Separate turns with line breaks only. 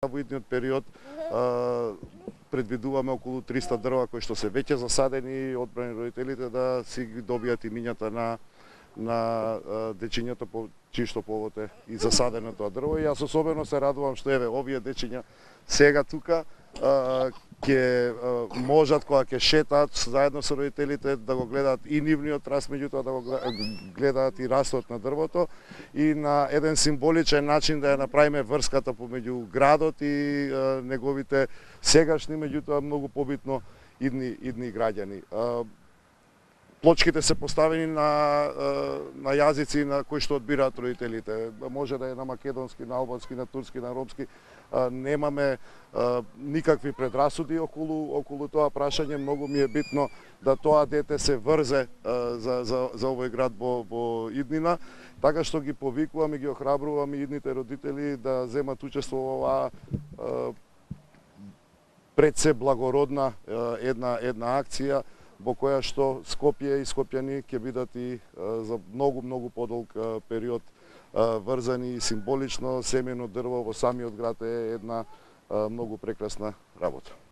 Во идниот период предвидуваме околу 300 дрва кои што се веќе засадени, одбрани родителите да си ги добијат имињата на дечињата по чиј што повод е и засадено тоа дрво. И јас особено се радувам што еве овие дечиња сега тука ќе можат кога ќе шетаат заедно со родителите да го гледаат и нивниот раст, меѓутоа да го гледаат и растот на дрвото и на еден символичен начин да ја направиме врската помеѓу градот и неговите сегашни, меѓутоа многу побитно идни граѓани. Плочките се поставени на јазици на кои што одбираат родителите. Може да е на македонски, на албански, на турски, на ромски. Немаме никакви предрасуди околу тоа прашање. Многу ми е битно да тоа дете се врзе за овој град во иднина, така што ги повикувам и ги охрабрувам и идните родители да земат учество во оваа пред се благородна една акција во која што Скопје и скопјани ќе бидат и за многу подолг период врзани и символично семено дрво во самиот град е една многу прекрасна работа.